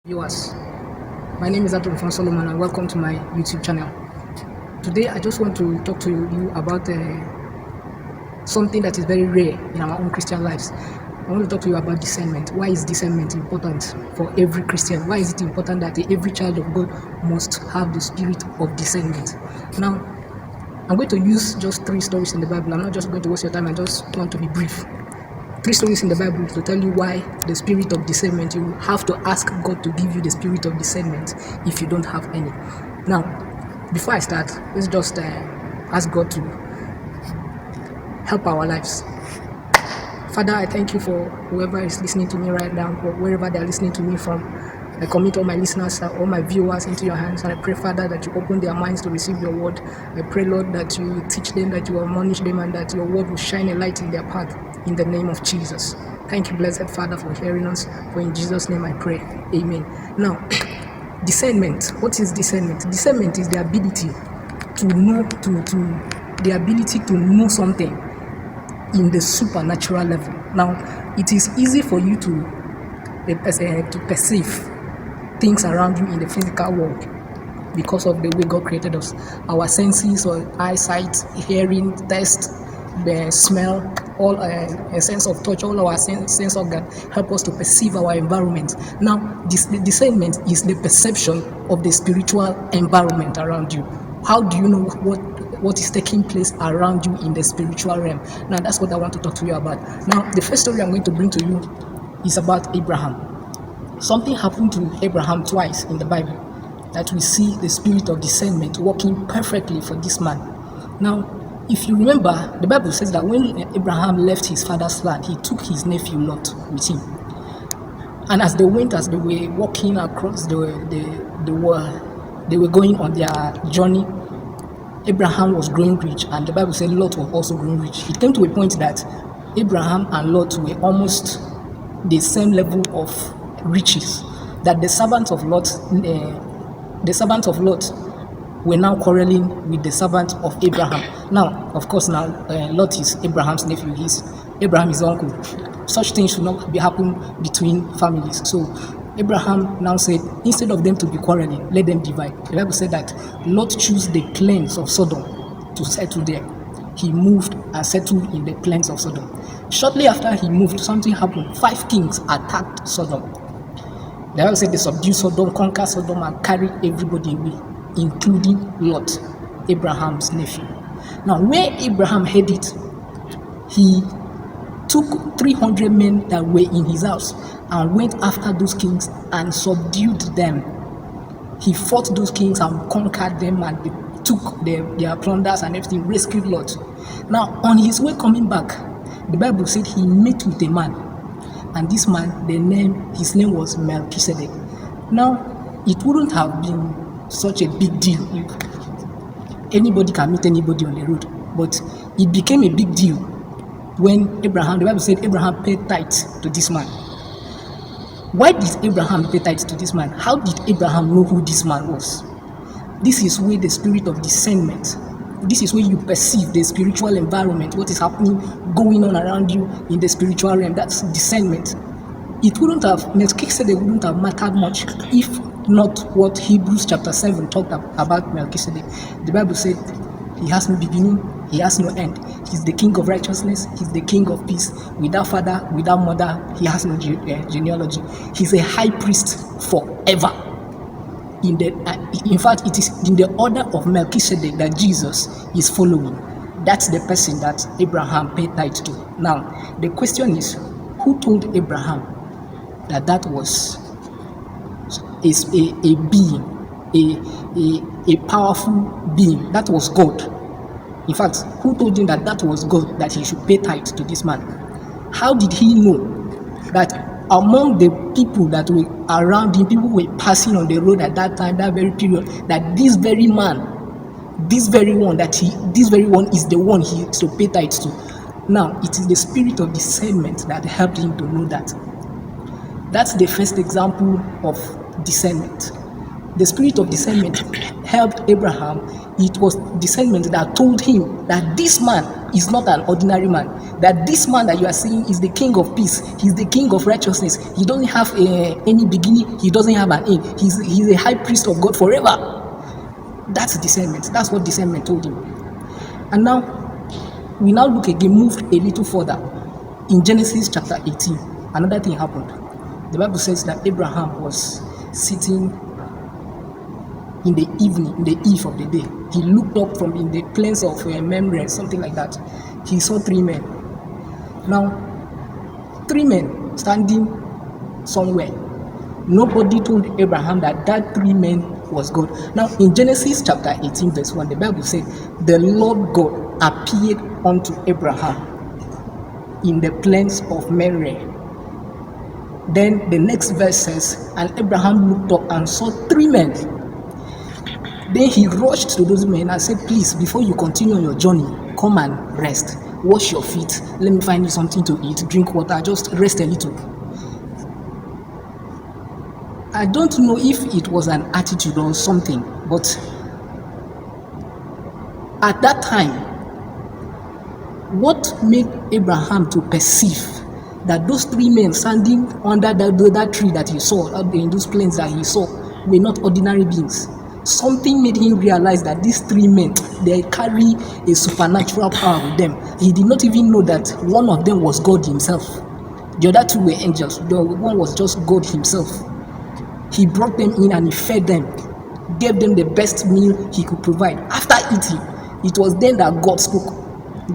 Viewers, my name is Abdul Fan Solomon and welcome to my YouTube channel. Today I just want to talk to you about something that is very rare in our own Christian lives. I want to talk to you about discernment. Why is discernment important for every Christian? Why is it important that every child of God must have the spirit of discernment? Now, I'm going to use just 3 stories in the Bible. I'm not just going to waste your time. I just want to be brief. 3 stories in the Bible to tell you why the spirit of discernment. You have to ask God to give you the spirit of discernment if you don't have any. Now, before I start, let's just ask God to help our lives. Father, I thank you for whoever is listening to me right now, or wherever they are listening to me from. I commit all my listeners, all my viewers into your hands, and I pray, Father, that you open their minds to receive your word. I pray, Lord, that you teach them, that you admonish them, and that your word will shine a light in their path, in the name of Jesus. Thank you, blessed Father, for hearing us, for in Jesus' name I pray. Amen. Now, discernment. What is discernment? Discernment is the ability to know, the ability to know something in the supernatural level. Now, it is easy for you to perceive things around you in the physical world because of the way God created us. Our senses, or eyesight, hearing, taste, the smell, all a sense of touch, all our sense organ help us to perceive our environment. Now, the discernment is the perception of the spiritual environment around you. How do you know what is taking place around you in the spiritual realm? Now, that's what I want to talk to you about. Now, the first story I'm going to bring to you is about Abraham. Something happened to Abraham twice in the Bible that we see the spirit of discernment working perfectly for this man. Now, if you remember, the Bible says that when Abraham left his father's land, he took his nephew Lot with him. And as they were walking across the world, they were going on their journey. Abraham was growing rich, and the Bible said Lot was also growing rich. It came to a point that Abraham and Lot were almost the same level of riches, that the servants of Lot were now quarreling with the servant of Abraham. Now, of course, Lot is Abraham's nephew. Abraham is uncle. Such things should not be happening between families. So Abraham now said, instead of them to be quarreling, let them divide. The Bible said that Lot chose the plains of Sodom to settle there. He moved and settled in the plains of Sodom. Shortly after he moved, something happened. 5 kings attacked Sodom. The Bible said they subdued Sodom, conquered Sodom, and carried everybody away, including Lot, Abraham's nephew. Now, where Abraham heard it, he took 300 men that were in his house and went after those kings and subdued them. He fought those kings and conquered them, and they took their plunders and everything, rescued Lot. Now, on his way coming back, the Bible said he met with a man, and this man, his name was Melchizedek. Now, it wouldn't have been such a big deal if anybody can meet anybody on the road, but it became a big deal when the Bible said Abraham paid tithes to this man. Why did Abraham pay tithes to this man? How did Abraham know who this man was? This is where the spirit of discernment, this is where you perceive the spiritual environment, what is happening, going on around you in the spiritual realm. That's discernment. Melchizedek wouldn't have mattered much if not what Hebrews chapter 7 talked about Melchizedek. The Bible said he has no beginning, he has no end. He's the king of righteousness, he's the king of peace. Without father, without mother, he has no genealogy. He's a high priest forever. In fact, it is in the order of Melchizedek that Jesus is following. That's the person that Abraham paid tithe to. Now, the question is, who told Abraham that was a being, a powerful being? That was God. In fact, who told him that was God, that he should pay tithe to this man? How did he know that among the people that were around him, people were passing on the road at that time, that very period, that this very man, this very one is the one he is to pay tithe to? Now, it is the spirit of discernment that helped him to know that. That's the first example of discernment. The spirit of discernment helped Abraham. It was discernment that told him that this man is not an ordinary man. That this man that you are seeing is the king of peace. He's the king of righteousness. He doesn't have any beginning. He doesn't have an end. He's a high priest of God forever. That's discernment. That's what discernment told him. And now, we now look again, moved a little further. In Genesis chapter 18, another thing happened. The Bible says that Abraham was sitting in the evening, in the eve of the day. He looked up from in the plains of Mamre, something like that. He saw three men. Now, three men standing somewhere. Nobody told Abraham that three men was God. Now, in Genesis chapter 18, verse 1, the Bible said, the Lord God appeared unto Abraham in the plains of Mamre. Then the next verse says, and Abraham looked up and saw three men. Then he rushed to those men and said, please, before you continue on your journey, come and rest. Wash your feet. Let me find you something to eat, drink water, just rest a little. I don't know if it was an attitude or something, but at that time, what made Abraham to perceive that those three men standing under that tree that he saw, in those plains that he saw, were not ordinary beings? Something made him realize that these three men, they carry a supernatural power with them. He did not even know that one of them was God himself. The other two were angels. The one was just God himself. He brought them in and he fed them, gave them the best meal he could provide. After eating, it was then that God spoke.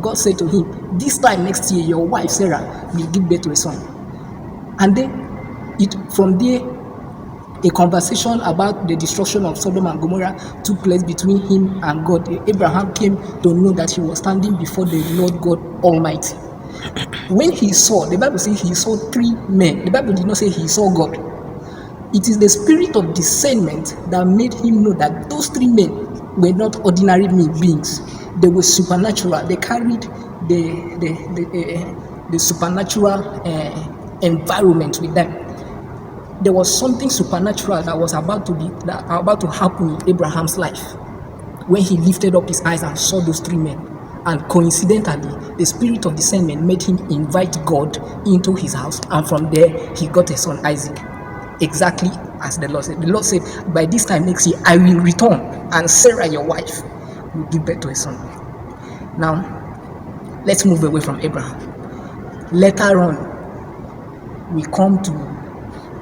God said to him, this time next year, your wife Sarah will give birth to a son. And then from there, a conversation about the destruction of Sodom and Gomorrah took place between him and God. Abraham came to know that he was standing before the Lord God Almighty. When he saw, the Bible says he saw three men. The Bible did not say he saw God. It is the spirit of discernment that made him know that those three men were not ordinary beings. They were supernatural. They carried the supernatural environment with them. There was something supernatural that was about to happen in Abraham's life when he lifted up his eyes and saw those three men. And coincidentally, the spirit of discernment made him invite God into his house, and from there he got a son, Isaac. Exactly as the Lord said. The Lord said, by this time next year, I will return, and Sarah, your wife, will give birth to a son. Now, let's move away from Abraham. Later on, we come to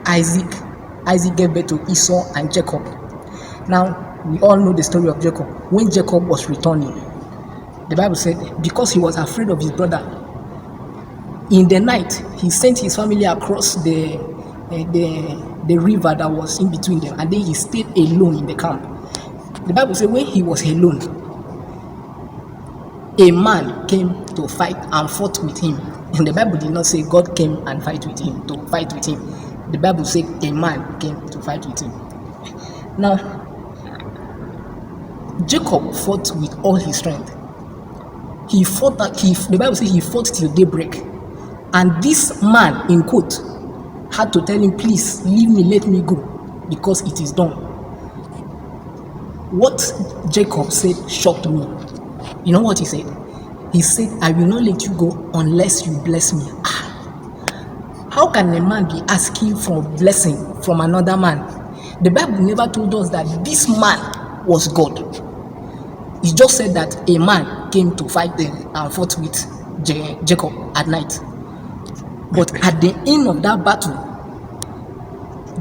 Isaac. Isaac gave birth to Esau and Jacob. Now, we all know the story of Jacob. When Jacob was returning, the Bible said, because he was afraid of his brother, in the night, he sent his family across the river that was in between them, and then he stayed alone in the camp. The Bible says when he was alone, a man came to fight and fought with him. And the Bible did not say God came and fight with him, to fight with him. The Bible said a man came to fight with him. Now, Jacob fought with all his strength. The Bible says he fought till daybreak. And this man, in quote, had to tell him, please leave me, let me go, because it is done. What Jacob said shocked me. You know what he said? He said, I will not let you go unless you bless me. How can a man be asking for blessing from another man? The Bible never told us that this man was God. It just said that a man came to fight them and fought with Jacob at night. But at the end of that battle,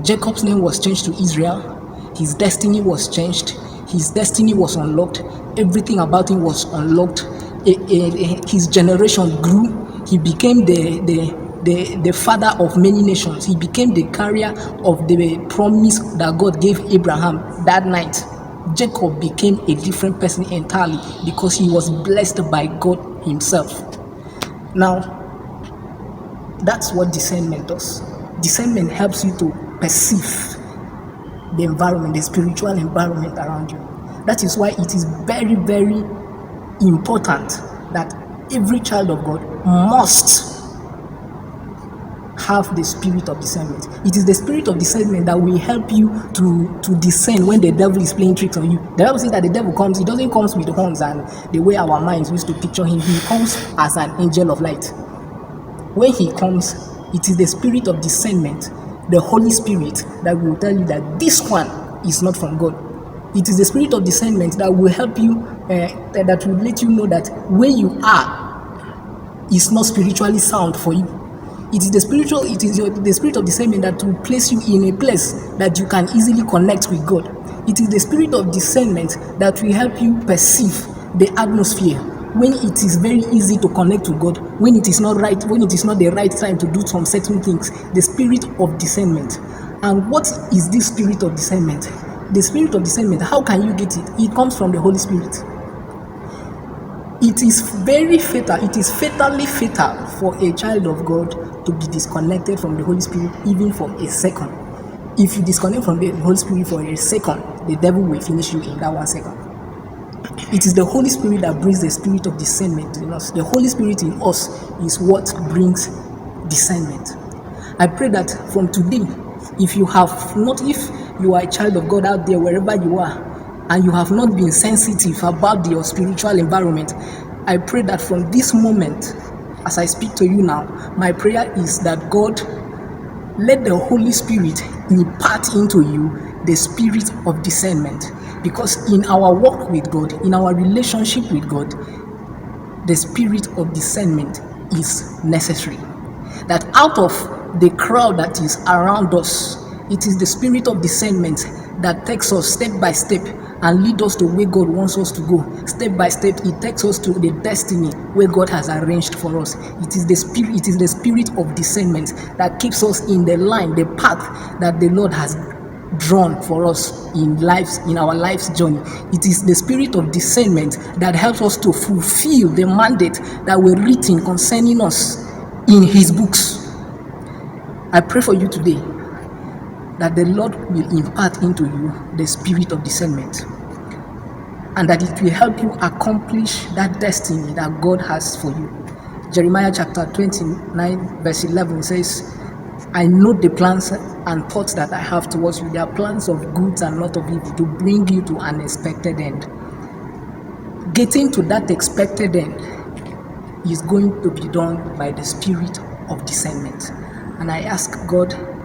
Jacob's name was changed to Israel. His destiny was changed. His destiny was unlocked. Everything about him was unlocked. His generation grew. He became the father of many nations. He became the carrier of the promise that God gave Abraham that night. Jacob became a different person entirely because he was blessed by God himself. Now, that's what discernment does. Discernment helps you to perceive the environment, the spiritual environment around you. That is why it is very, very important that every child of God must have the spirit of discernment. It is the spirit of discernment that will help you to discern when the devil is playing tricks on you. The Bible says that the devil comes, he doesn't come with horns and the way our minds used to picture him. He comes as an angel of light. When he comes, it is the spirit of discernment, the Holy Spirit, that will tell you that this one is not from God. It is the spirit of discernment that will help you, that will let you know that where you are is not spiritually sound for you. It is the spirit of discernment that will place you in a place that you can easily connect with God. It is the spirit of discernment that will help you perceive the atmosphere when it is very easy to connect to God, when it is not right, when it is not the right time to do some certain things. The spirit of discernment. And what is this spirit of discernment? The spirit of discernment, how can you get it? It comes from the Holy Spirit. It is very fatal, it is fatally fatal for a child of God to be disconnected from the Holy Spirit even for a second. If you disconnect from the Holy Spirit for a second, the devil will finish you in that 1 second. It is the Holy Spirit that brings the spirit of discernment in us. The Holy Spirit in us is what brings discernment. I pray that from today, if you are a child of God out there, wherever you are, and you have not been sensitive about your spiritual environment, I pray that from this moment, as I speak to you now, my prayer is that God, let the Holy Spirit impart into you the spirit of discernment. Because in our walk with God, in our relationship with God, the spirit of discernment is necessary. That out of the crowd that is around us, it is the spirit of discernment that takes us step by step and lead us to where God wants us to go. Step by step, it takes us to the destiny where God has arranged for us. It is the spirit of discernment that keeps us in the line, the path that the Lord has drawn for us in our life's journey. It is the spirit of discernment that helps us to fulfill the mandate that were written concerning us in His books. I pray for you today that the Lord will impart into you the spirit of discernment, and that it will help you accomplish that destiny that God has for you. Jeremiah chapter 29 verse 11 says, I know the plans and thoughts that I have towards you. They are plans of good and not of evil, to bring you to an expected end. Getting to that expected end is going to be done by the spirit of discernment. And I ask God